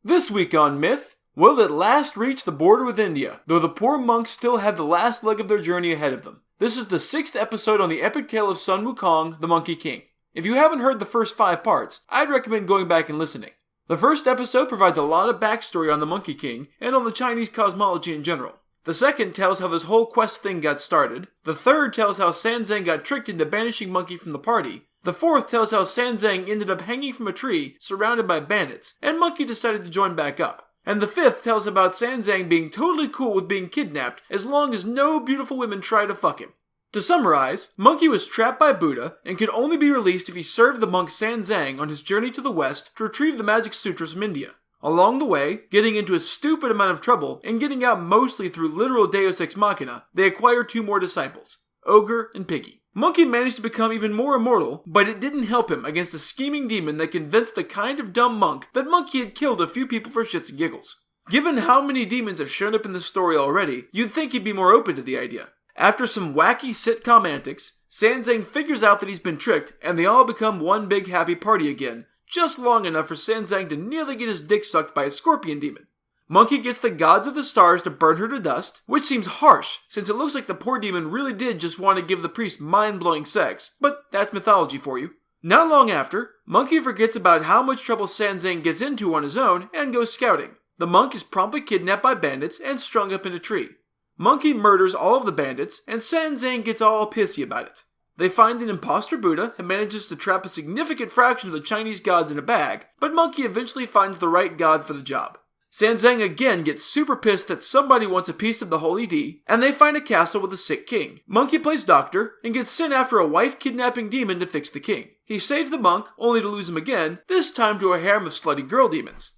This week on Myth, will at last reach the border with India, though the poor monks still have the last leg of their journey ahead of them. This is the 6th episode on the epic tale of Sun Wukong, the Monkey King. If you haven't heard the first 5 parts, I'd recommend going back and listening. The first episode provides a lot of backstory on the Monkey King and on the Chinese cosmology in general. The second tells how this whole quest thing got started. The third tells how Sanzang got tricked into banishing Monkey from the party. The fourth tells how Sanzang ended up hanging from a tree, surrounded by bandits, and Monkey decided to join back up. And the fifth tells about Sanzang being totally cool with being kidnapped as long as no beautiful women try to fuck him. To summarize, Monkey was trapped by Buddha and could only be released if he served the monk Sanzang on his journey to the west to retrieve the magic sutras from India. Along the way, getting into a stupid amount of trouble and getting out mostly through literal deus ex machina, they acquired 2 more disciples, Ogre and Piggy. Monkey managed to become even more immortal, but it didn't help him against a scheming demon that convinced the kind of dumb monk that Monkey had killed a few people for shits and giggles. Given how many demons have shown up in this story already, you'd think he'd be more open to the idea. After some wacky sitcom antics, Sanzang figures out that he's been tricked, and they all become one big happy party again, just long enough for Sanzang to nearly get his dick sucked by a scorpion demon. Monkey gets the gods of the stars to burn her to dust, which seems harsh, since it looks like the poor demon really did just want to give the priest mind-blowing sex, but that's mythology for you. Not long after, Monkey forgets about how much trouble Sanzang gets into on his own and goes scouting. The monk is promptly kidnapped by bandits and strung up in a tree. Monkey murders all of the bandits, and Sanzang gets all pissy about it. They find an imposter Buddha and manages to trap a significant fraction of the Chinese gods in a bag, but Monkey eventually finds the right god for the job. Sanzang again gets super pissed that somebody wants a piece of the holy D, and they find a castle with a sick king. Monkey plays doctor and gets sent after a wife-kidnapping demon to fix the king. He saves the monk, only to lose him again, this time to a harem of slutty girl demons.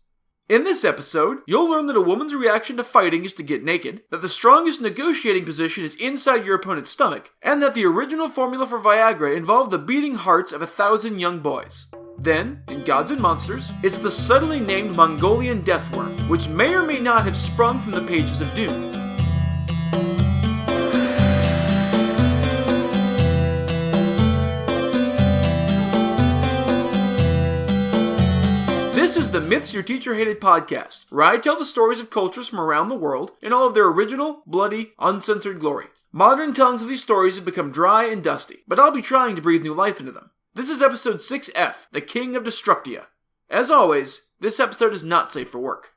In this episode, you'll learn that a woman's reaction to fighting is to get naked, that the strongest negotiating position is inside your opponent's stomach, and that the original formula for Viagra involved the beating hearts of 1,000 young boys. Then, in Gods and Monsters, it's the subtly named Mongolian deathworm, which may or may not have sprung from the pages of Dune. This is the Myths Your Teacher Hated podcast, where I tell the stories of cultures from around the world in all of their original, bloody, uncensored glory. Modern tellings of these stories have become dry and dusty, but I'll be trying to breathe new life into them. This is episode 6F, The King of Destructia. As always, this episode is not safe for work.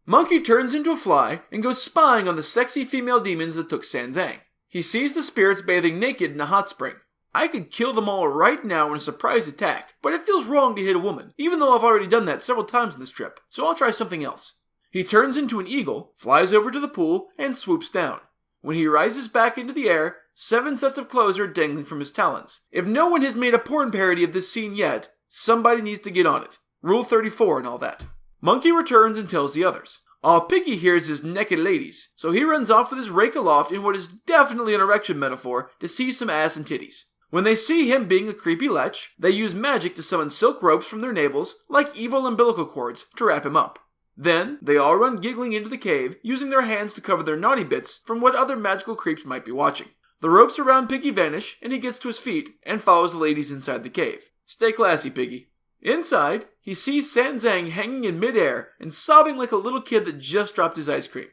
Monkey turns into a fly and goes spying on the sexy female demons that took Sanzang. He sees the spirits bathing naked in a hot spring. I could kill them all right now in a surprise attack, but it feels wrong to hit a woman, even though I've already done that several times in this trip, so I'll try something else. He turns into an eagle, flies over to the pool, and swoops down. When he rises back into the air, 7 sets of clothes are dangling from his talons. If no one has made a porn parody of this scene yet, somebody needs to get on it. Rule 34 and all that. Monkey returns and tells the others. All Piggy hears is naked ladies, so he runs off with his rake aloft in what is definitely an erection metaphor to see some ass and titties. When they see him being a creepy lech, they use magic to summon silk ropes from their navels, like evil umbilical cords, to wrap him up. Then, they all run giggling into the cave, using their hands to cover their naughty bits from what other magical creeps might be watching. The ropes around Piggy vanish, and he gets to his feet and follows the ladies inside the cave. Stay classy, Piggy. Inside, he sees Sanzang hanging in midair and sobbing like a little kid that just dropped his ice cream.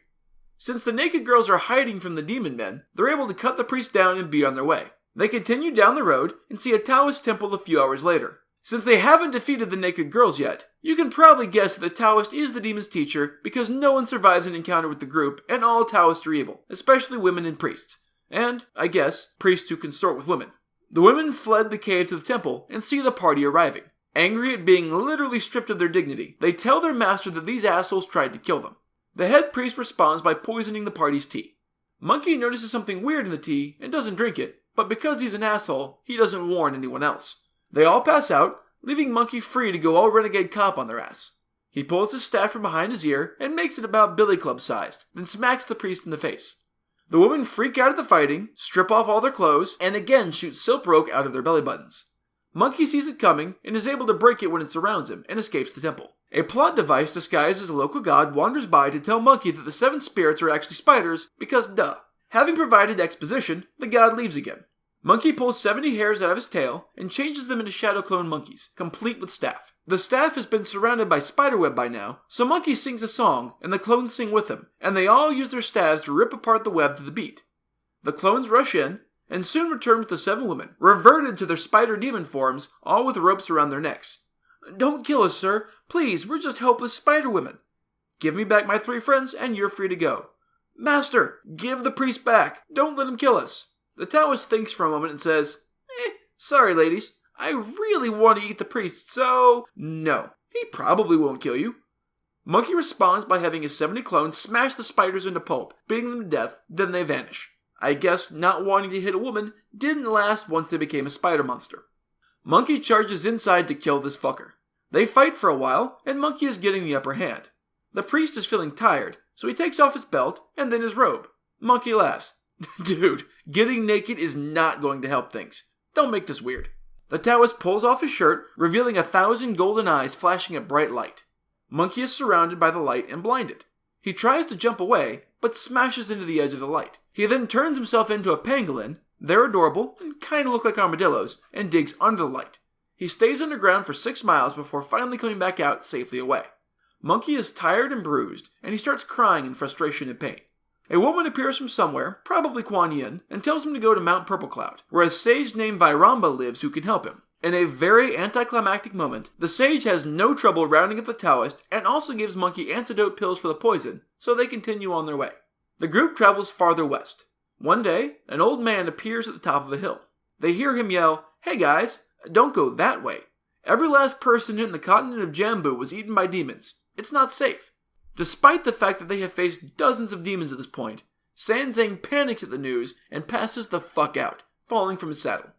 Since the naked girls are hiding from the demon men, they're able to cut the priest down and be on their way. They continue down the road and see a Taoist temple a few hours later. Since they haven't defeated the naked girls yet, you can probably guess that the Taoist is the demon's teacher because no one survives an encounter with the group and all Taoists are evil, especially women and priests. And, I guess, priests who consort with women. The women fled the cave to the temple and see the party arriving. Angry at being literally stripped of their dignity, they tell their master that these assholes tried to kill them. The head priest responds by poisoning the party's tea. Monkey notices something weird in the tea and doesn't drink it, but because he's an asshole, he doesn't warn anyone else. They all pass out, leaving Monkey free to go all renegade cop on their ass. He pulls his staff from behind his ear and makes it about billy club sized, then smacks the priest in the face. The women freak out at the fighting, strip off all their clothes, and again shoot silk rope out of their belly buttons. Monkey sees it coming and is able to break it when it surrounds him and escapes the temple. A plot device disguised as a local god wanders by to tell Monkey that the 7 spirits are actually spiders because duh. Having provided exposition, the god leaves again. Monkey pulls 70 hairs out of his tail and changes them into shadow clone monkeys, complete with staff. The staff has been surrounded by spiderweb by now, so Monkey sings a song, and the clones sing with him, and they all use their staves to rip apart the web to the beat. The clones rush in, and soon return with the 7 women, reverted to their spider demon forms, all with ropes around their necks. "Don't kill us, sir. Please, we're just helpless spider women." "Give me back my 3 friends, and you're free to go." "Master, give the priest back. Don't let him kill us." The Taoist thinks for a moment and says, "Sorry, ladies. I really want to eat the priest, so no. He probably won't kill you." Monkey responds by having his 70 clones smash the spiders into pulp, beating them to death, then they vanish. I guess not wanting to hit a woman didn't last once they became a spider monster. Monkey charges inside to kill this fucker. They fight for a while, and Monkey is getting the upper hand. The priest is feeling tired, so he takes off his belt and then his robe. Monkey laughs. "Dude, getting naked is not going to help things. Don't make this weird." The Taoist pulls off his shirt, revealing 1,000 golden eyes flashing a bright light. Monkey is surrounded by the light and blinded. He tries to jump away, but smashes into the edge of the light. He then turns himself into a pangolin. They're adorable and kind of look like armadillos, and digs under the light. He stays underground for 6 miles before finally coming back out safely away. Monkey is tired and bruised, and he starts crying in frustration and pain. A woman appears from somewhere, probably Kuan Yin, and tells him to go to Mount Purple Cloud, where a sage named Vairamba lives who can help him. In a very anticlimactic moment, the sage has no trouble rounding up the Taoist and also gives Monkey antidote pills for the poison, so they continue on their way. The group travels farther west. One day, an old man appears at the top of a hill. They hear him yell, "Hey guys, don't go that way. Every last person in the continent of Jambu was eaten by demons. It's not safe." Despite the fact that they have faced dozens of demons at this point, Sanzang panics at the news and passes the fuck out, falling from his saddle.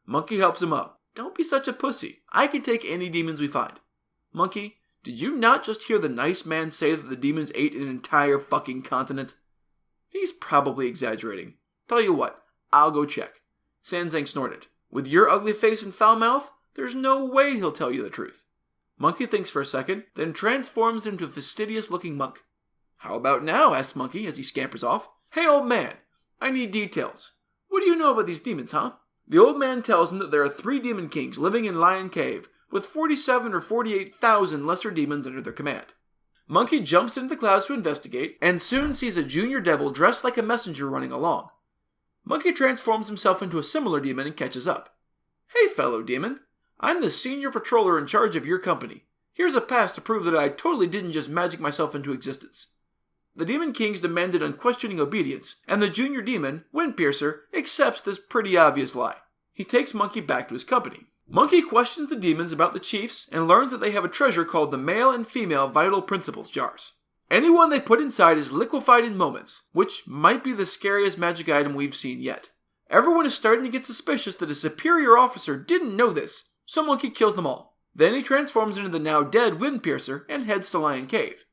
Monkey helps him up. "Don't be such a pussy. I can take any demons we find." "Monkey, did you not just hear the nice man say that the demons ate an entire fucking continent?" "He's probably exaggerating. Tell you what, I'll go check." Sanzang snorted. "With your ugly face and foul mouth, there's no way he'll tell you the truth." Monkey thinks for a second, then transforms into a fastidious-looking monk. "How about now?" asks Monkey as he scampers off. "Hey, old man, I need details. What do you know about these demons, huh?" The old man tells him that there are 3 demon kings living in Lion Cave, with 47 or 48,000 lesser demons under their command. Monkey jumps into the clouds to investigate, and soon sees a junior devil dressed like a messenger running along. Monkey transforms himself into a similar demon and catches up. "Hey, fellow demon. I'm the senior patroller in charge of your company. Here's a pass to prove that I totally didn't just magic myself into existence." The Demon Kings demanded unquestioning obedience, and the junior demon, Windpiercer, accepts this pretty obvious lie. He takes Monkey back to his company. Monkey questions the demons about the chiefs and learns that they have a treasure called the male and female vital principles jars. Anyone they put inside is liquefied in moments, which might be the scariest magic item we've seen yet. Everyone is starting to get suspicious that a superior officer didn't know this, so Monkey kills them all. Then he transforms into the now dead Windpiercer and heads to Lion Cave.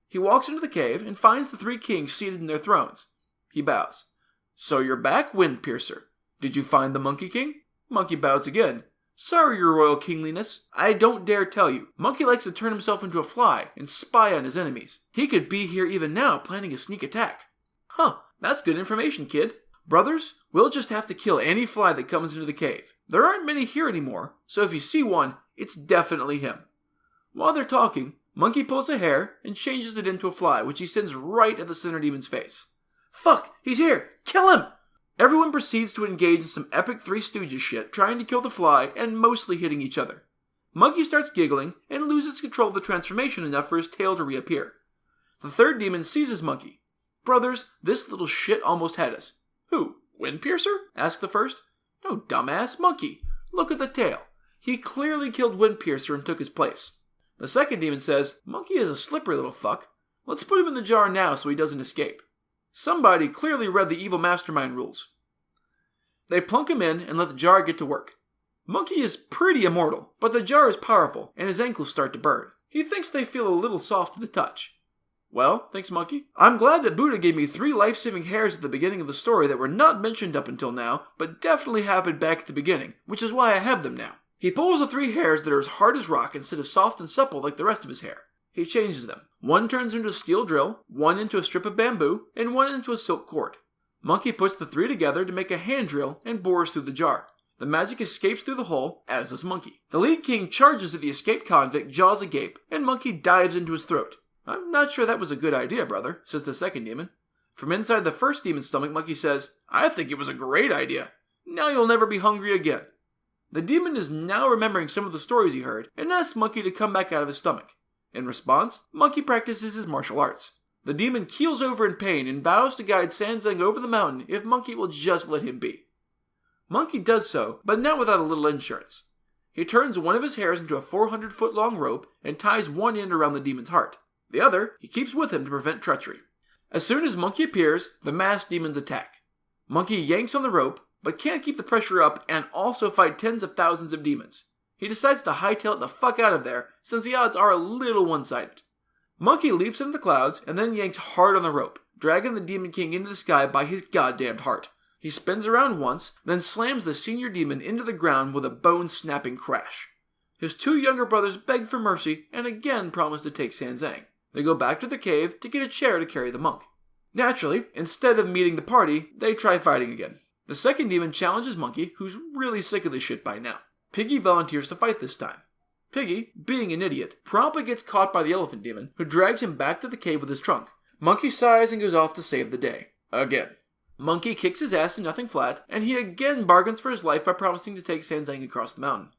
He walks into the cave and finds the 3 kings seated in their thrones. He bows. "So you're back, Windpiercer. Did you find the Monkey King?" Monkey bows again. "Sorry, your royal kingliness. I don't dare tell you. Monkey likes to turn himself into a fly and spy on his enemies. He could be here even now planning a sneak attack." "Huh, that's good information, kid. Brothers, we'll just have to kill any fly that comes into the cave. There aren't many here anymore, so if you see one, it's definitely him." While they're talking, Monkey pulls a hair and changes it into a fly, which he sends right at the center demon's face. "Fuck, he's here! Kill him!" Everyone proceeds to engage in some epic Three Stooges shit, trying to kill the fly and mostly hitting each other. Monkey starts giggling and loses control of the transformation enough for his tail to reappear. The third demon seizes Monkey. "Brothers, this little shit almost had us." "Who, Windpiercer?" asked the first. "No, dumbass, Monkey. Look at the tail. He clearly killed Windpiercer and took his place." The second demon says, "Monkey is a slippery little fuck. Let's put him in the jar now so he doesn't escape." Somebody clearly read the evil mastermind rules. They plunk him in and let the jar get to work. Monkey is pretty immortal, but the jar is powerful and his ankles start to burn. He thinks they feel a little soft to the touch. "Well, thanks, Monkey. I'm glad that Buddha gave me 3 life-saving hairs at the beginning of the story that were not mentioned up until now, but definitely happened back at the beginning, which is why I have them now." He pulls the 3 hairs that are as hard as rock instead of soft and supple like the rest of his hair. He changes them. One turns into a steel drill, one into a strip of bamboo, and one into a silk cord. Monkey puts the 3 together to make a hand drill and bores through the jar. The magic escapes through the hole, as does Monkey. The lead king charges at the escaped convict, jaws agape, and Monkey dives into his throat. "I'm not sure that was a good idea, brother," says the second demon. From inside the first demon's stomach, Monkey says, "I think it was a great idea. Now you'll never be hungry again." The demon is now remembering some of the stories he heard and asks Monkey to come back out of his stomach. In response, Monkey practices his martial arts. The demon keels over in pain and vows to guide Sanzang over the mountain if Monkey will just let him be. Monkey does so, but not without a little insurance. He turns one of his hairs into a 400-foot-long rope and ties one end around the demon's heart. The other he keeps with him to prevent treachery. As soon as Monkey appears, the masked demons attack. Monkey yanks on the rope, but can't keep the pressure up and also fight tens of thousands of demons. He decides to hightail it the fuck out of there, since the odds are a little one-sided. Monkey leaps into the clouds and then yanks hard on the rope, dragging the Demon King into the sky by his goddamned heart. He spins around once, then slams the senior demon into the ground with a bone-snapping crash. His two younger brothers beg for mercy and again promise to take Sanzang. They go back to the cave to get a chair to carry the monk. Naturally, instead of meeting the party, they try fighting again. The second demon challenges Monkey, who's really sick of this shit by now. Piggy volunteers to fight this time. Piggy, being an idiot, promptly gets caught by the elephant demon, who drags him back to the cave with his trunk. Monkey sighs and goes off to save the day. Again. Monkey kicks his ass to nothing flat, and he again bargains for his life by promising to take Sanzang across the mountain.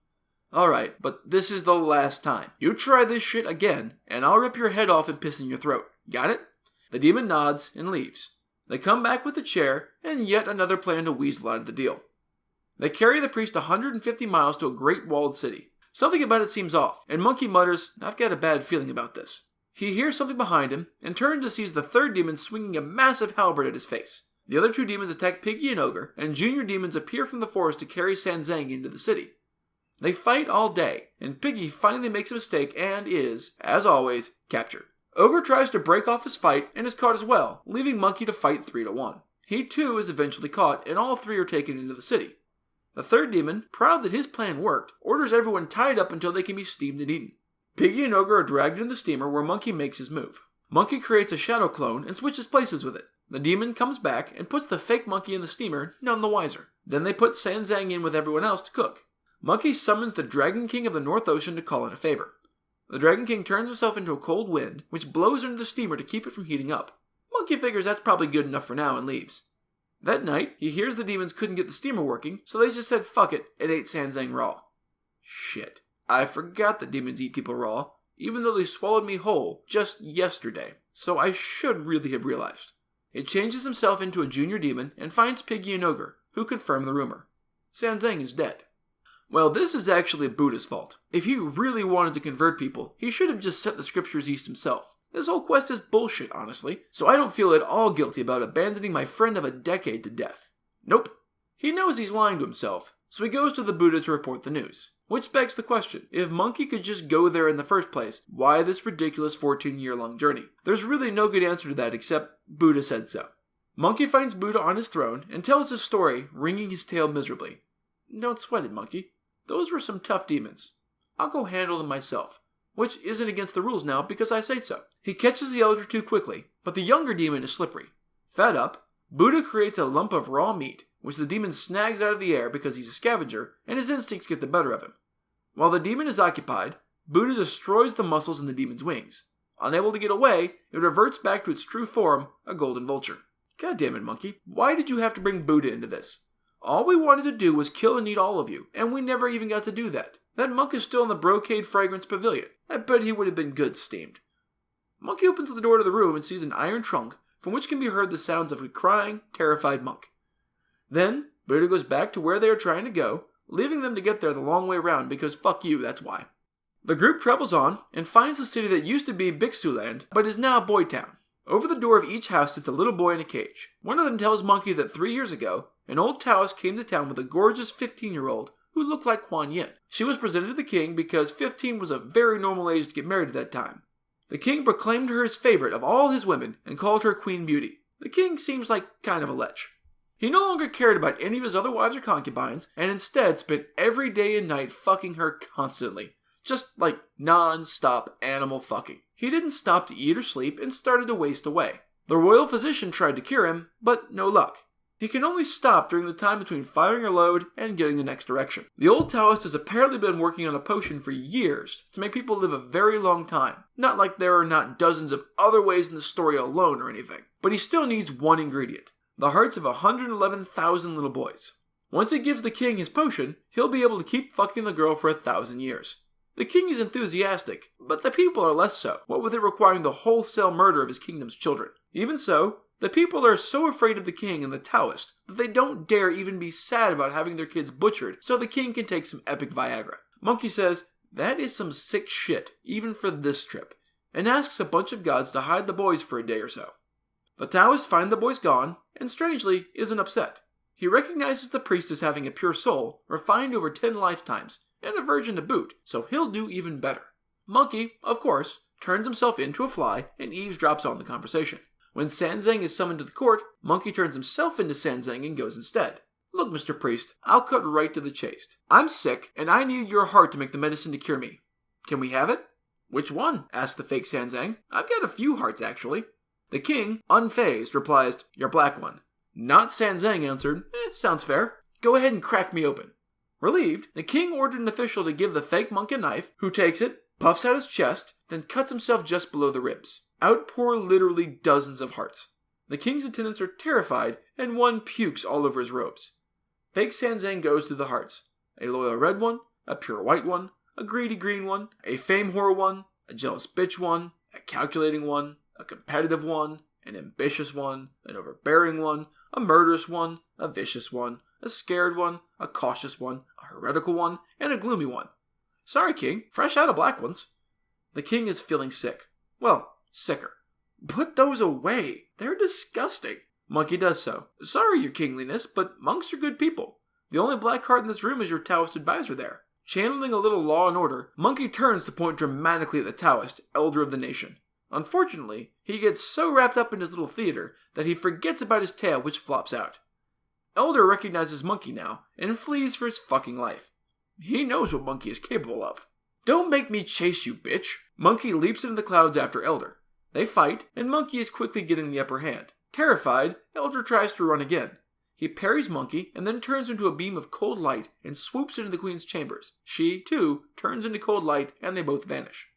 Alright, but this is the last time. You try this shit again, and I'll rip your head off and piss in your throat. Got it? The demon nods and leaves. They come back with a chair, and yet another plan to weasel out of the deal. They carry the priest 150 miles to a great walled city. Something about it seems off, and Monkey mutters, "I've got a bad feeling about this." He hears something behind him, and turns to see the third demon swinging a massive halberd at his face. The other two demons attack Piggy and Ogre, and junior demons appear from the forest to carry Sanzang into the city. They fight all day, and Piggy finally makes a mistake and is, as always, captured. Ogre tries to break off his fight and is caught as well, leaving Monkey to fight 3-1. He too is eventually caught, and all three are taken into the city. The third demon, proud that his plan worked, orders everyone tied up until they can be steamed and eaten. Piggy and Ogre are dragged into the steamer where Monkey makes his move. Monkey creates a shadow clone and switches places with it. The demon comes back and puts the fake monkey in the steamer, none the wiser. Then they put Sanzang in with everyone else to cook. Monkey summons the Dragon King of the North Ocean to call in a favor. The Dragon King turns himself into a cold wind, which blows into the steamer to keep it from heating up. Monkey figures that's probably good enough for now and leaves. That night, he hears the demons couldn't get the steamer working, so they just said fuck it and ate Sanzang raw. Shit. I forgot that demons eat people raw, even though they swallowed me whole just yesterday, so I should really have realized. It changes himself into a junior demon and finds Piggy and Ogre, who confirm the rumor. Sanzang is dead. Well, this is actually Buddha's fault. If he really wanted to convert people, he should have just set the scriptures east himself. This whole quest is bullshit, honestly, so I don't feel at all guilty about abandoning my friend of a decade to death. Nope. He knows he's lying to himself, so he goes to the Buddha to report the news. Which begs the question, if Monkey could just go there in the first place, why this ridiculous 14-year-long journey? There's really no good answer to that except Buddha said so. Monkey finds Buddha on his throne and tells his story, wringing his tail miserably. Don't sweat it, Monkey. Those were some tough demons. I'll go handle them myself. Which isn't against the rules now because I say so. He catches the elder too quickly, but the younger demon is slippery. Fed up, Buddha creates a lump of raw meat, which the demon snags out of the air because he's a scavenger, and his instincts get the better of him. While the demon is occupied, Buddha destroys the muscles in the demon's wings. Unable to get away, it reverts back to its true form, a golden vulture. God damn it, Monkey. Why did you have to bring Buddha into this? All we wanted to do was kill and eat all of you, and we never even got to do that. That monk is still in the Brocade Fragrance Pavilion. I bet he would have been good steamed. Monkey opens the door to the room and sees an iron trunk, from which can be heard the sounds of a crying, terrified monk. Then, Buddha goes back to where they are trying to go, leaving them to get there the long way around because fuck you, that's why. The group travels on and finds the city that used to be Bixuland, but is now Boy Town. Over the door of each house sits a little boy in a cage. One of them tells Monkey that 3 years ago, an old Taoist came to town with a gorgeous 15-year-old who looked like Kuan Yin. She was presented to the king because 15 was a very normal age to get married at that time. The king proclaimed her his favorite of all his women and called her Queen Beauty. The king seems like kind of a lech. He no longer cared about any of his other wives or concubines, and instead spent every day and night fucking her constantly. Just like non-stop animal fucking. He didn't stop to eat or sleep and started to waste away. The royal physician tried to cure him, but no luck. He can only stop during the time between firing a load and getting the next direction. The old Taoist has apparently been working on a potion for years to make people live a very long time. Not like there are not dozens of other ways in the story alone or anything. But he still needs one ingredient: the hearts of 111,000 little boys. Once he gives the king his potion, he'll be able to keep fucking the girl for 1,000 years. The king is enthusiastic, but the people are less so, what with it requiring the wholesale murder of his kingdom's children. Even so, the people are so afraid of the king and the Taoist that they don't dare even be sad about having their kids butchered so the king can take some epic Viagra. Monkey says, that is some sick shit, even for this trip, and asks a bunch of gods to hide the boys for a day or so. The Taoists find the boys gone, and strangely, isn't upset. He recognizes the priest as having a pure soul, refined over 10 lifetimes, and a virgin to boot, so he'll do even better. Monkey, of course, turns himself into a fly and eavesdrops on the conversation. When Sanzang is summoned to the court, Monkey turns himself into Sanzang and goes instead. Look, Mr. Priest, I'll cut right to the chase. I'm sick, and I need your heart to make the medicine to cure me. Can we have it? Which one? Asked the fake Sanzang. I've got a few hearts, actually. The king, unfazed, replies, your black one. Not Sanzang answered, sounds fair. Go ahead and crack me open. Relieved, the king ordered an official to give the fake monk a knife, who takes it, puffs out his chest, then cuts himself just below the ribs. Out pour literally dozens of hearts. The king's attendants are terrified, and one pukes all over his robes. Fake Sanzang goes through the hearts. A loyal red one, a pure white one, a greedy green one, a fame whore one, a jealous bitch one, a calculating one, a competitive one, an ambitious one, an overbearing one, a murderous one, a vicious one, a scared one, a cautious one, a heretical one, and a gloomy one. Sorry, king, fresh out of black ones. The king is feeling sick. Well, sicker. Put those away. They're disgusting. Monkey does so. Sorry, your kingliness, but monks are good people. The only black heart in this room is your Taoist advisor there. Channeling a little law and order, Monkey turns to point dramatically at the Taoist, elder of the nation. Unfortunately, he gets so wrapped up in his little theater that he forgets about his tail, which flops out. Elder recognizes Monkey now and flees for his fucking life. He knows what Monkey is capable of. Don't make me chase you, bitch. Monkey leaps into the clouds after Elder. They fight, and Monkey is quickly getting the upper hand. Terrified, Elder tries to run again. He parries Monkey and then turns into a beam of cold light and swoops into the queen's chambers. She, too, turns into cold light and they both vanish.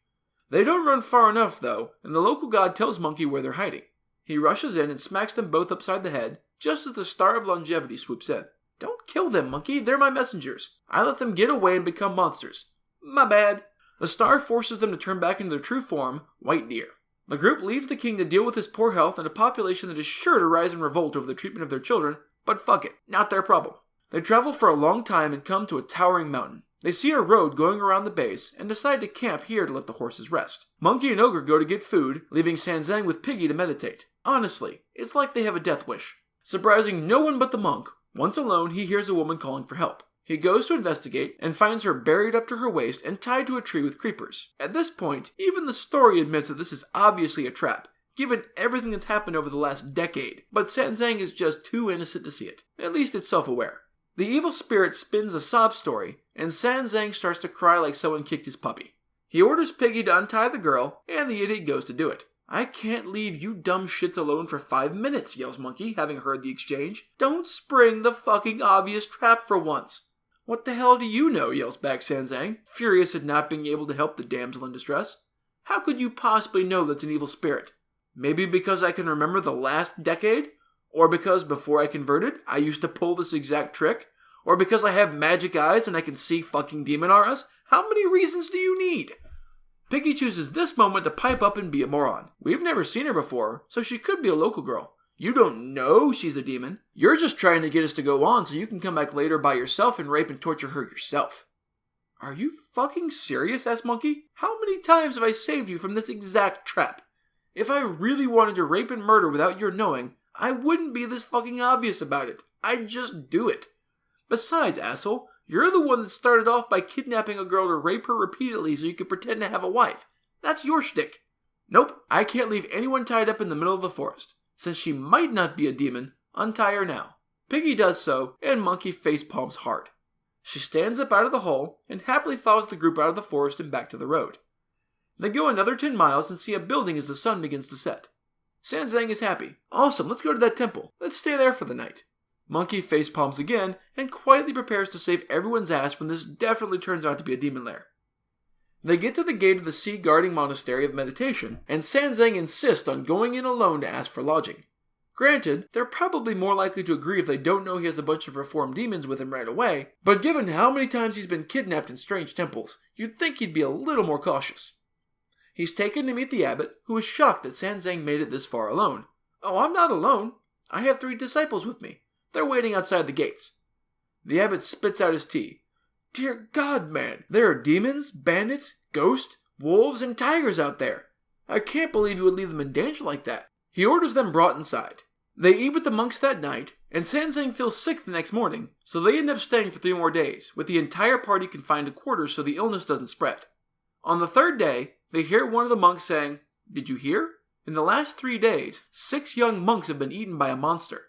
They don't run far enough, though, and the local god tells Monkey where they're hiding. He rushes in and smacks them both upside the head, just as the Star of Longevity swoops in. Don't kill them, Monkey. They're my messengers. I let them get away and become monsters. My bad. The star forces them to turn back into their true form, white deer. The group leaves the king to deal with his poor health and a population that is sure to rise in revolt over the treatment of their children, but fuck it, not their problem. They travel for a long time and come to a towering mountain. They see a road going around the base and decide to camp here to let the horses rest. Monkey and Ogre go to get food, leaving Sanzang with Piggy to meditate. Honestly, it's like they have a death wish. Surprising no one but the monk, once alone he hears a woman calling for help. He goes to investigate and finds her buried up to her waist and tied to a tree with creepers. At this point, even the story admits that this is obviously a trap, given everything that's happened over the last decade, but Sanzang is just too innocent to see it. At least it's self-aware. The evil spirit spins a sob story, and Sanzang starts to cry like someone kicked his puppy. He orders Piggy to untie the girl, and the idiot goes to do it. I can't leave you dumb shits alone for 5 minutes, yells Monkey, having heard the exchange. Don't spring the fucking obvious trap for once. What the hell do you know, yells back Sanzang, furious at not being able to help the damsel in distress. How could you possibly know that's an evil spirit? Maybe because I can remember the last decade? Or because before I converted, I used to pull this exact trick? Or because I have magic eyes and I can see fucking demon auras? How many reasons do you need? Piggy chooses this moment to pipe up and be a moron. We've never seen her before, so she could be a local girl. You don't know she's a demon. You're just trying to get us to go on so you can come back later by yourself and rape and torture her yourself. Are you fucking serious? Asked Monkey. How many times have I saved you from this exact trap? If I really wanted to rape and murder without your knowing, I wouldn't be this fucking obvious about it. I'd just do it. Besides, asshole, you're the one that started off by kidnapping a girl to rape her repeatedly so you could pretend to have a wife. That's your shtick. Nope, I can't leave anyone tied up in the middle of the forest. Since she might not be a demon, untie her now. Piggy does so, and Monkey facepalms hard. She stands up out of the hole and happily follows the group out of the forest and back to the road. They go another 10 miles and see a building as the sun begins to set. Sanzang is happy. Awesome, let's go to that temple. Let's stay there for the night. Monkey facepalms again and quietly prepares to save everyone's ass when this definitely turns out to be a demon lair. They get to the gate of the sea-guarding monastery of meditation, and Sanzang insists on going in alone to ask for lodging. Granted, they're probably more likely to agree if they don't know he has a bunch of reformed demons with him right away, but given how many times he's been kidnapped in strange temples, you'd think he'd be a little more cautious. He's taken to meet the abbot, who is shocked that Sanzang made it this far alone. "Oh, I'm not alone. I have 3 disciples with me. They're waiting outside the gates." The abbot spits out his tea. "Dear God, man, there are demons, bandits, ghosts, wolves, and tigers out there. I can't believe you would leave them in danger like that." He orders them brought inside. They eat with the monks that night, and Sanzang feels sick the next morning, so they end up staying for 3 more days, with the entire party confined to quarters so the illness doesn't spread. On the 3rd day, they hear one of the monks saying, "Did you hear? In the last 3 days, 6 young monks have been eaten by a monster."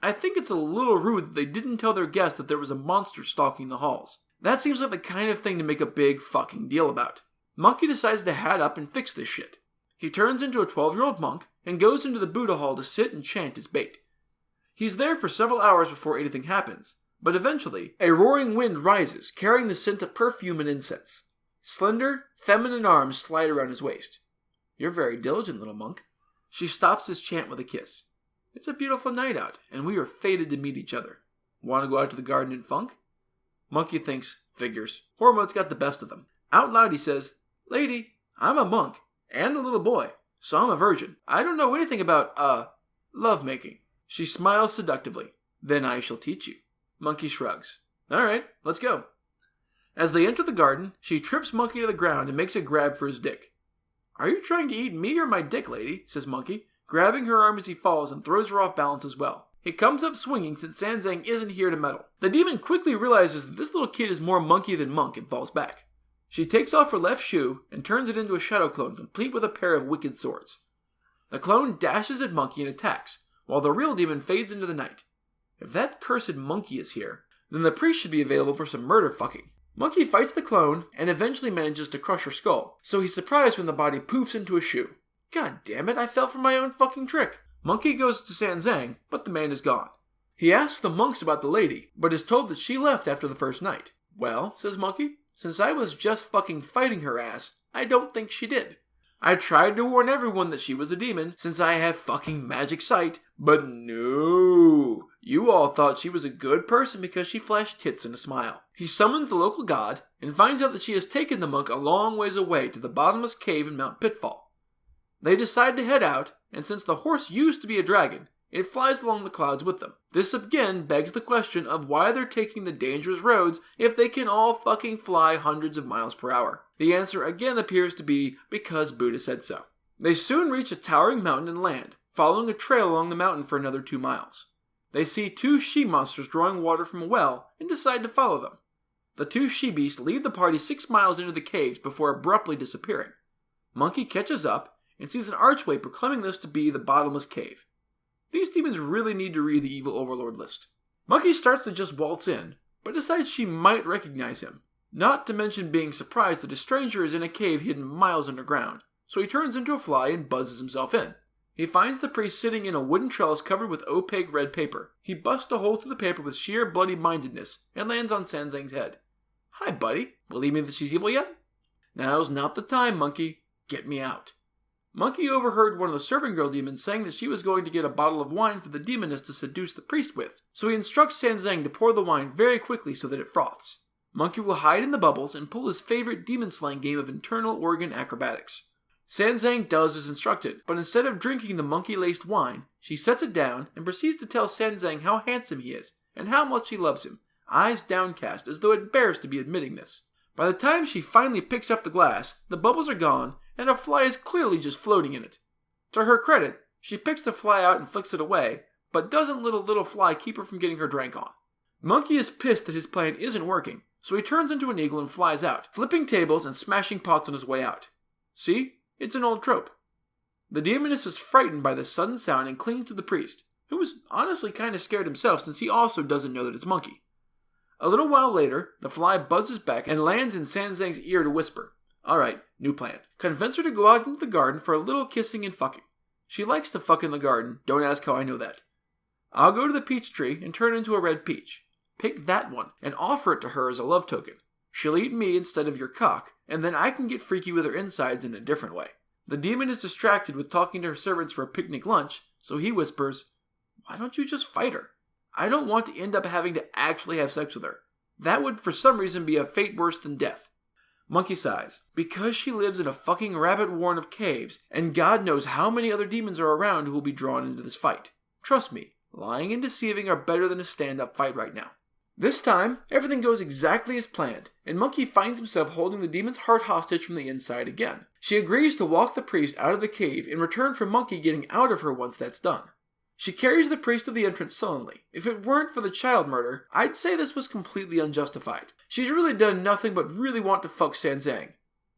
I think it's a little rude that they didn't tell their guests that there was a monster stalking the halls. That seems like the kind of thing to make a big fucking deal about. Monkey decides to hat up and fix this shit. He turns into a 12-year-old monk and goes into the Buddha hall to sit and chant his bait. He's there for several hours before anything happens, but eventually, a roaring wind rises, carrying the scent of perfume and incense. Slender, feminine arms slide around his waist. "You're very diligent, little monk." She stops his chant with a kiss. "It's a beautiful night out, and we are fated to meet each other. Want to go out to the garden in funk?" Monkey thinks, figures. Hormones got the best of them. Out loud he says, "Lady, I'm a monk, and a little boy, so I'm a virgin. I don't know anything about, lovemaking." She smiles seductively. "Then I shall teach you." Monkey shrugs. "Alright, let's go." As they enter the garden, she trips Monkey to the ground and makes a grab for his dick. "Are you trying to eat me or my dick, lady?" says Monkey, grabbing her arm as he falls and throws her off balance as well. He comes up swinging since Sanzang isn't here to meddle. The demon quickly realizes that this little kid is more monkey than monk and falls back. She takes off her left shoe and turns it into a shadow clone complete with a pair of wicked swords. The clone dashes at Monkey and attacks, while the real demon fades into the night. If that cursed Monkey is here, then the priest should be available for some murder fucking. Monkey fights the clone and eventually manages to crush her skull, so he's surprised when the body poofs into a shoe. God damn it, I fell for my own fucking trick. Monkey goes to Sanzang, but the man is gone. He asks the monks about the lady, but is told that she left after the first night. "Well," says Monkey, "since I was just fucking fighting her ass, I don't think she did. I tried to warn everyone that she was a demon, since I have fucking magic sight, but no. You all thought she was a good person because she flashed tits and a smile." He summons the local god, and finds out that she has taken the monk a long ways away to the bottomless cave in Mount Pitfall. They decide to head out, and since the horse used to be a dragon, it flies along the clouds with them. This again begs the question of why they're taking the dangerous roads if they can all fucking fly hundreds of miles per hour. The answer again appears to be because Buddha said so. They soon reach a towering mountain and land, following a trail along the mountain for another 2 miles. They see 2 she-monsters drawing water from a well and decide to follow them. The 2 she-beasts lead the party 6 miles into the caves before abruptly disappearing. Monkey catches up and sees an archway proclaiming this to be the bottomless cave. These demons really need to read the evil overlord list. Monkey starts to just waltz in, but decides she might recognize him, not to mention being surprised that a stranger is in a cave hidden miles underground, so he turns into a fly and buzzes himself in. He finds the priest sitting in a wooden trellis covered with opaque red paper. He busts a hole through the paper with sheer bloody-mindedness and lands on Sanzang's head. "Hi, buddy. Believe me that she's evil yet?" "Now's not the time, Monkey. Get me out." Monkey overheard one of the servant girl demons saying that she was going to get a bottle of wine for the demoness to seduce the priest with, so he instructs Sanzang to pour the wine very quickly so that it froths. Monkey will hide in the bubbles and pull his favorite demon slaying game of internal organ acrobatics. Sanzang does as instructed, but instead of drinking the monkey-laced wine, she sets it down and proceeds to tell Sanzang how handsome he is and how much she loves him, eyes downcast as though embarrassed to be admitting this. By the time she finally picks up the glass, the bubbles are gone, and a fly is clearly just floating in it. To her credit, she picks the fly out and flicks it away, but doesn't let a little fly keep her from getting her drink on. Monkey is pissed that his plan isn't working, so he turns into an eagle and flies out, flipping tables and smashing pots on his way out. See? It's an old trope. The demoness is frightened by the sudden sound and clings to the priest, who is honestly kind of scared himself since he also doesn't know that it's Monkey. A little while later, the fly buzzes back and lands in Sanzang's ear to whisper. Alright, new plan. Convince her to go out into the garden for a little kissing and fucking. She likes to fuck in the garden, don't ask how I know that. I'll go to the peach tree and turn into a red peach. Pick that one and offer it to her as a love token. She'll eat me instead of your cock, and then I can get freaky with her insides in a different way. The demon is distracted with talking to her servants for a picnic lunch, so he whispers, "Why don't you just fight her? I don't want to end up having to actually have sex with her. That would for some reason be a fate worse than death." Monkey sighs, because she lives in a fucking rabbit warren of caves, and God knows how many other demons are around who will be drawn into this fight. Trust me, lying and deceiving are better than a stand-up fight right now. This time, everything goes exactly as planned, and Monkey finds himself holding the demon's heart hostage from the inside again. She agrees to walk the priest out of the cave in return for Monkey getting out of her once that's done. She carries the priest to the entrance sullenly. If it weren't for the child murder, I'd say this was completely unjustified. She's really done nothing but really want to fuck Sanzang.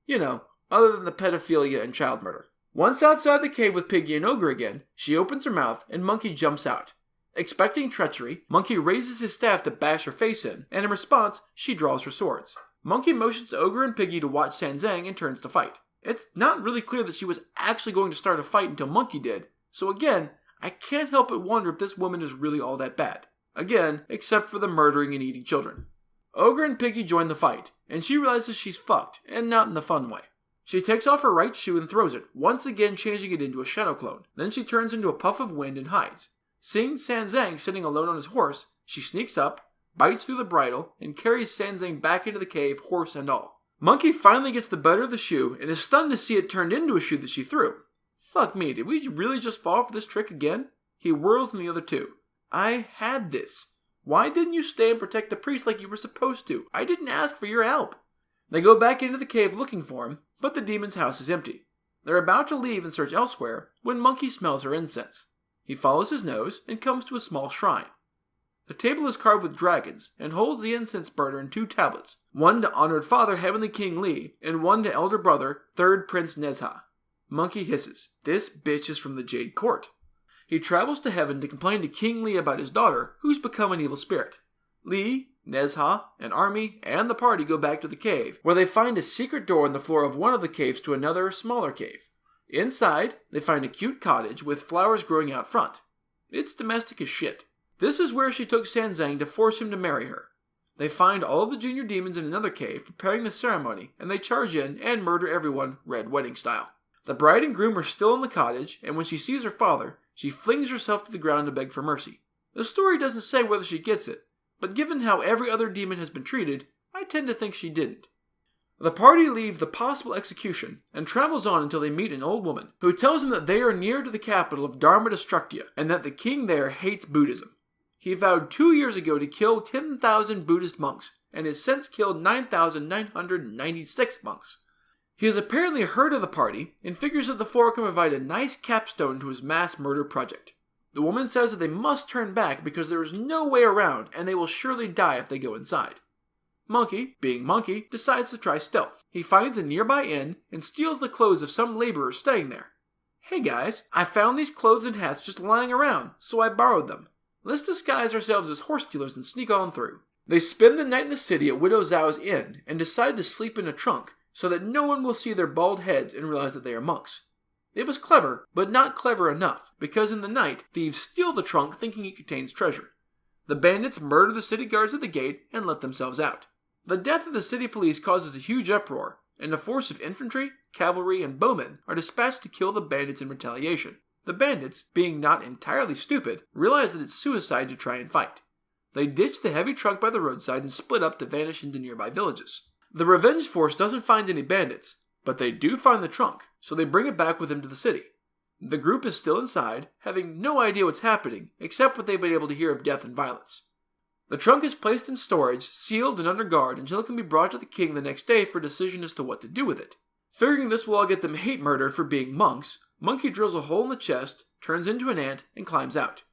You know, other than the pedophilia and child murder. Once outside the cave with Piggy and Ogre again, she opens her mouth and Monkey jumps out. Expecting treachery, Monkey raises his staff to bash her face in, and in response, she draws her swords. Monkey motions to Ogre and Piggy to watch Sanzang and turns to fight. It's not really clear that she was actually going to start a fight until Monkey did, so again, I can't help but wonder if this woman is really all that bad. Again, except for the murdering and eating children. Ogre and Piggy join the fight, and she realizes she's fucked, and not in the fun way. She takes off her right shoe and throws it, once again changing it into a shadow clone. Then she turns into a puff of wind and hides. Seeing Sanzang sitting alone on his horse, she sneaks up, bites through the bridle, and carries Sanzang back into the cave, horse and all. Monkey finally gets the better of the shoe, and is stunned to see it turned into a shoe that she threw. Fuck me, did we really just fall for this trick again? He whirls in the other two. I had this. Why didn't you stay and protect the priest like you were supposed to? I didn't ask for your help. They go back into the cave looking for him, but the demon's house is empty. They're about to leave and search elsewhere when Monkey smells her incense. He follows his nose and comes to a small shrine. The table is carved with dragons and holds the incense burner in 2 tablets, one to honored father Heavenly King Li and one to elder brother 3rd Prince Nezha. Monkey hisses, "This bitch is from the Jade Court." He travels to heaven to complain to King Li about his daughter, who's become an evil spirit. Li, Nezha, an army, and the party go back to the cave, where they find a secret door in the floor of one of the caves to another, smaller cave. Inside, they find a cute cottage with flowers growing out front. It's domestic as shit. This is where she took Sanzang to force him to marry her. They find all of the junior demons in another cave preparing the ceremony, and they charge in and murder everyone red wedding style. The bride and groom are still in the cottage, and when she sees her father, she flings herself to the ground to beg for mercy. The story doesn't say whether she gets it, but given how every other demon has been treated, I tend to think she didn't. The party leaves the possible execution and travels on until they meet an old woman who tells them that they are near to the capital of Destructia and that the king there hates Buddhism. He vowed 2 years ago to kill 10,000 Buddhist monks and has since killed 9,996 monks. He has apparently heard of the party and figures that the four can provide a nice capstone to his mass murder project. The woman says that they must turn back because there is no way around and they will surely die if they go inside. Monkey, being Monkey, decides to try stealth. He finds a nearby inn and steals the clothes of some laborers staying there. "Hey guys, I found these clothes and hats just lying around, so I borrowed them. Let's disguise ourselves as horse dealers and sneak on through." They spend the night in the city at Widow Zhao's inn and decide to sleep in a trunk so that no one will see their bald heads and realize that they are monks. It was clever, but not clever enough, because in the night, thieves steal the trunk thinking it contains treasure. The bandits murder the city guards at the gate and let themselves out. The death of the city police causes a huge uproar, and a force of infantry, cavalry, and bowmen are dispatched to kill the bandits in retaliation. The bandits, being not entirely stupid, realize that it's suicide to try and fight. They ditch the heavy trunk by the roadside and split up to vanish into nearby villages. The revenge force doesn't find any bandits, but they do find the trunk, so they bring it back with them to the city. The group is still inside, having no idea what's happening, except what they've been able to hear of death and violence. The trunk is placed in storage, sealed and under guard until it can be brought to the king the next day for a decision as to what to do with it. Figuring this will all get them hate murdered for being monks, Monkey drills a hole in the chest, turns into an ant, and climbs out.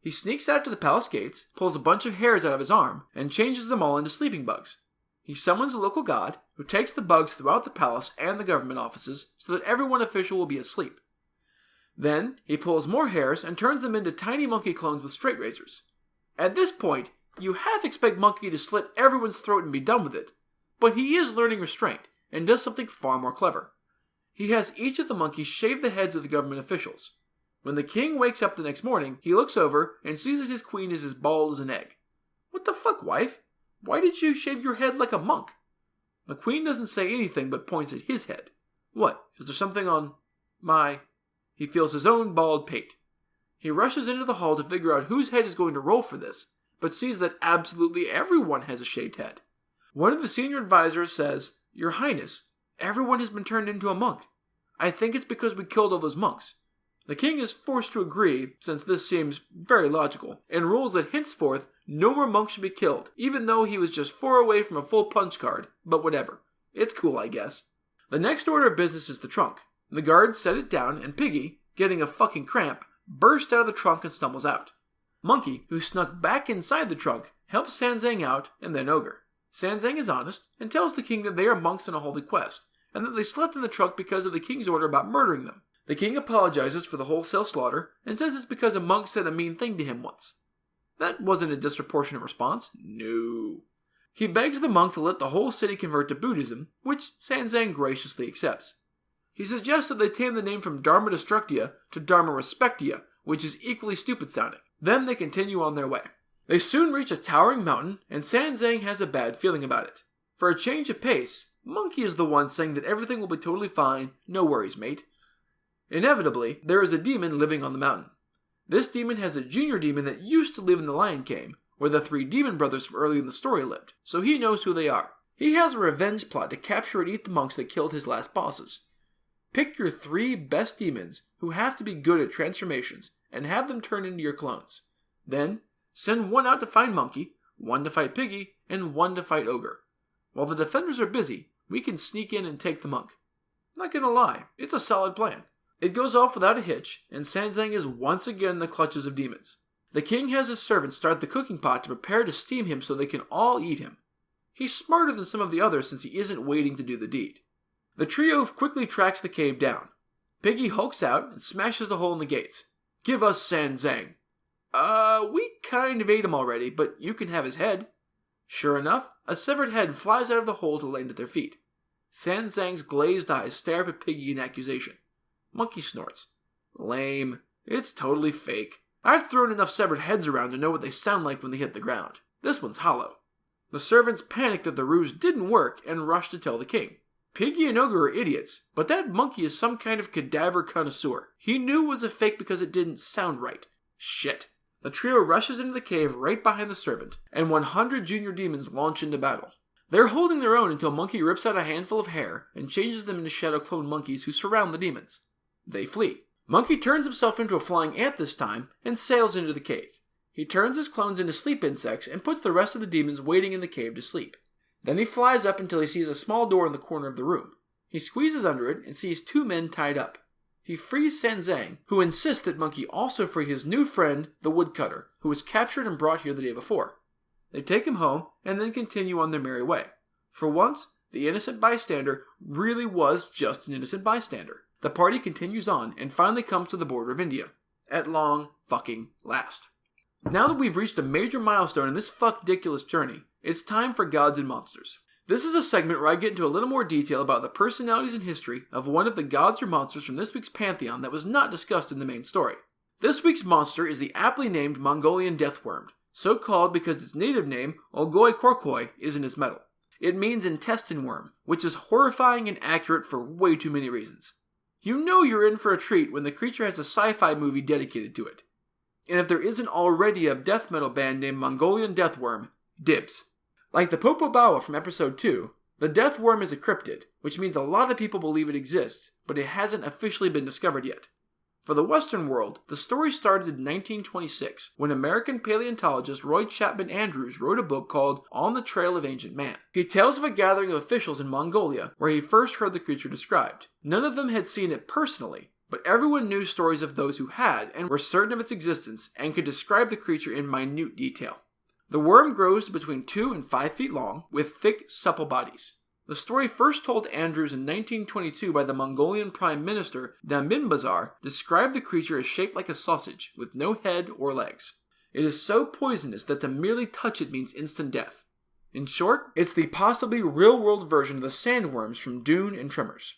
He sneaks out to the palace gates, pulls a bunch of hairs out of his arm, and changes them all into sleeping bugs. He summons a local god, who takes the bugs throughout the palace and the government offices so that everyone official will be asleep. Then, he pulls more hairs and turns them into tiny monkey clones with straight razors. At this point, you half expect Monkey to slit everyone's throat and be done with it, but he is learning restraint and does something far more clever. He has each of the monkeys shave the heads of the government officials. When the king wakes up the next morning, he looks over and sees that his queen is as bald as an egg. What the fuck, wife? Why did you shave your head like a monk? The queen doesn't say anything but points at his head. What, is there something on my... He feels his own bald pate. He rushes into the hall to figure out whose head is going to roll for this, but sees that absolutely everyone has a shaved head. One of the senior advisors says, "Your Highness, everyone has been turned into a monk. I think it's because we killed all those monks." The king is forced to agree, since this seems very logical, and rules that henceforth no more monks should be killed, even though he was just 4 away from a full punch card, but whatever. It's cool, I guess. The next order of business is the trunk. The guards set it down, and Piggy, getting a fucking cramp, bursts out of the trunk and stumbles out. Monkey, who snuck back inside the trunk, helps Sanzang out, and then Ogre. Sanzang is honest, and tells the king that they are monks on a holy quest, and that they slept in the trunk because of the king's order about murdering them. The king apologizes for the wholesale slaughter, and says it's because a monk said a mean thing to him once. That wasn't a disproportionate response. No. He begs the monk to let the whole city convert to Buddhism, which Sanzang graciously accepts. He suggests that they tame the name from Dharma Destructia to Dharma Respectia, which is equally stupid sounding. Then they continue on their way. They soon reach a towering mountain, and Sanzang has a bad feeling about it. For a change of pace, Monkey is the one saying that everything will be totally fine, no worries, mate. Inevitably, there is a demon living on the mountain. This demon has a junior demon that used to live in the Lion Cave, where the 3 demon brothers from early in the story lived, so he knows who they are. He has a revenge plot to capture and eat the monks that killed his last bosses. Pick your 3 best demons who have to be good at transformations and have them turn into your clones. Then, send 1 out to find Monkey, 1 to fight Piggy, and 1 to fight Ogre. While the defenders are busy, we can sneak in and take the monk. Not gonna lie, it's a solid plan. It goes off without a hitch, and Sanzang is once again in the clutches of demons. The king has his servants start the cooking pot to prepare to steam him so they can all eat him. He's smarter than some of the others since he isn't waiting to do the deed. The trio quickly tracks the cave down. Piggy hulks out and smashes a hole in the gates. "Give us Sanzang." We kind of ate him already, but you can have his head." Sure enough, a severed head flies out of the hole to land at their feet. Sanzang's glazed eyes stare up at Piggy in accusation. Monkey snorts. "Lame. It's totally fake. I've thrown enough severed heads around to know what they sound like when they hit the ground. This one's hollow." The servants panic that the ruse didn't work and rush to tell the king. Piggy and Ogre are idiots, but that monkey is some kind of cadaver connoisseur. He knew it was a fake because it didn't sound right. Shit. The trio rushes into the cave right behind the servant, and 100 junior demons launch into battle. They're holding their own until Monkey rips out a handful of hair and changes them into shadow clone monkeys who surround the demons. They flee. Monkey turns himself into a flying ant this time and sails into the cave. He turns his clones into sleep insects and puts the rest of the demons waiting in the cave to sleep. Then he flies up until he sees a small door in the corner of the room. He squeezes under it and sees 2 men tied up. He frees Sanzang, who insists that Monkey also free his new friend, the woodcutter, who was captured and brought here the day before. They take him home and then continue on their merry way. For once, the innocent bystander really was just an innocent bystander. The party continues on and finally comes to the border of India. At long fucking last. Now that we've reached a major milestone in this fuck-diculous journey, it's time for Gods and Monsters. This is a segment where I get into a little more detail about the personalities and history of one of the gods or monsters from this week's pantheon that was not discussed in the main story. This week's monster is the aptly named Mongolian deathworm, so called because its native name, Olgoi Korkoi, is in its metal. It means intestine worm, which is horrifying and accurate for way too many reasons. You know you're in for a treat when the creature has a sci-fi movie dedicated to it. And if there isn't already a death metal band named Mongolian Deathworm, dibs. Like the Popobawa from episode 2, the Deathworm is a cryptid, which means a lot of people believe it exists, but it hasn't officially been discovered yet. For the Western world, the story started in 1926, when American paleontologist Roy Chapman Andrews wrote a book called On the Trail of Ancient Man. He tells of a gathering of officials in Mongolia where he first heard the creature described. None of them had seen it personally, but everyone knew stories of those who had and were certain of its existence and could describe the creature in minute detail. The worm grows to between 2 and 5 feet long, with thick, supple bodies. The story first told Andrews in 1922 by the Mongolian Prime Minister Danbinbazar described the creature as shaped like a sausage, with no head or legs. It is so poisonous that to merely touch it means instant death. In short, it's the possibly real-world version of the sandworms from Dune and Tremors.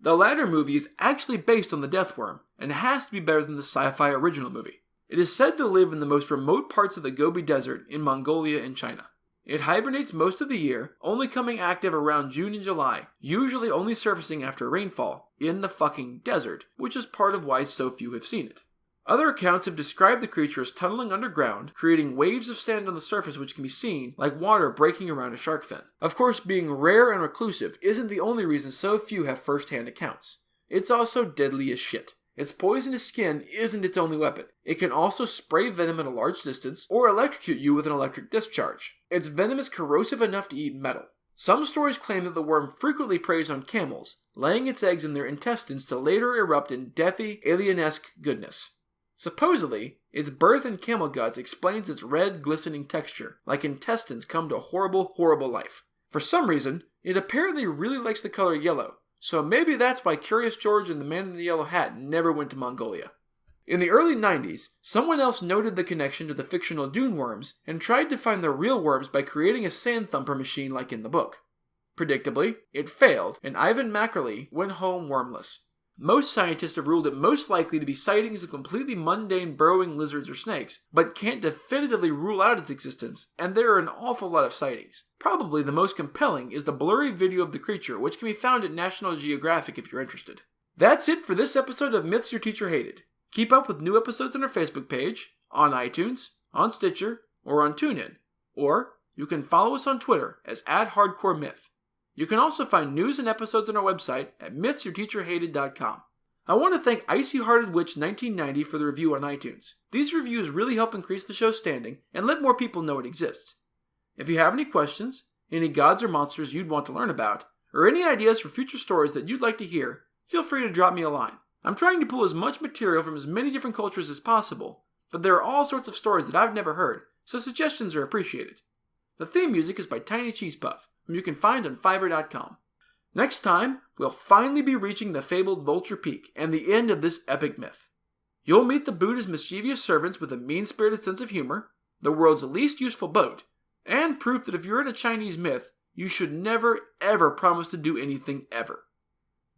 The latter movie is actually based on the Death Worm, and has to be better than the sci-fi original movie. It is said to live in the most remote parts of the Gobi Desert in Mongolia and China. It hibernates most of the year, only coming active around June and July, usually only surfacing after rainfall, in the fucking desert, which is part of why so few have seen it. Other accounts have described the creature as tunneling underground, creating waves of sand on the surface which can be seen like water breaking around a shark fin. Of course, being rare and reclusive isn't the only reason so few have first-hand accounts. It's also deadly as shit. Its poisonous skin isn't its only weapon. It can also spray venom at a large distance, or electrocute you with an electric discharge. Its venom is corrosive enough to eat metal. Some stories claim that the worm frequently preys on camels, laying its eggs in their intestines to later erupt in deathy, alienesque goodness. Supposedly, its birth in camel guts explains its red, glistening texture, like intestines come to horrible, horrible life. For some reason, it apparently really likes the color yellow, so maybe that's why Curious George and the Man in the Yellow Hat never went to Mongolia. In the early 90s, someone else noted the connection to the fictional dune worms and tried to find the real worms by creating a sand thumper machine like in the book. Predictably, it failed, and Ivan Mackerly went home wormless. Most scientists have ruled it most likely to be sightings of completely mundane burrowing lizards or snakes, but can't definitively rule out its existence, and there are an awful lot of sightings. Probably the most compelling is the blurry video of the creature, which can be found at National Geographic if you're interested. That's it for this episode of Myths Your Teacher Hated. Keep up with new episodes on our Facebook page, on iTunes, on Stitcher, or on TuneIn. Or you can follow us on Twitter as @HardcoreMyth. You can also find news and episodes on our website at mythsyourteacherhated.com. I want to thank Icy Hearted Witch 1990 for the review on iTunes. These reviews really help increase the show's standing and let more people know it exists. If you have any questions, any gods or monsters you'd want to learn about, or any ideas for future stories that you'd like to hear, feel free to drop me a line. I'm trying to pull as much material from as many different cultures as possible, but there are all sorts of stories that I've never heard, so suggestions are appreciated. The theme music is by Tiny Cheese Puff, whom you can find on Fiverr.com. Next time, we'll finally be reaching the fabled Vulture Peak and the end of this epic myth. You'll meet the Buddha's mischievous servants with a mean-spirited sense of humor, the world's least useful boat, and proof that if you're in a Chinese myth, you should never, ever promise to do anything ever.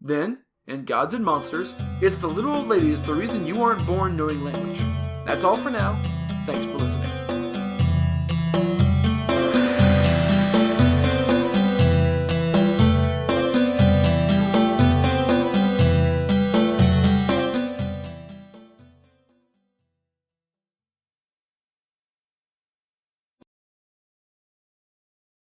Then, in Gods and Monsters, it's the little old lady is the reason you aren't born knowing language. That's all for now. Thanks for listening.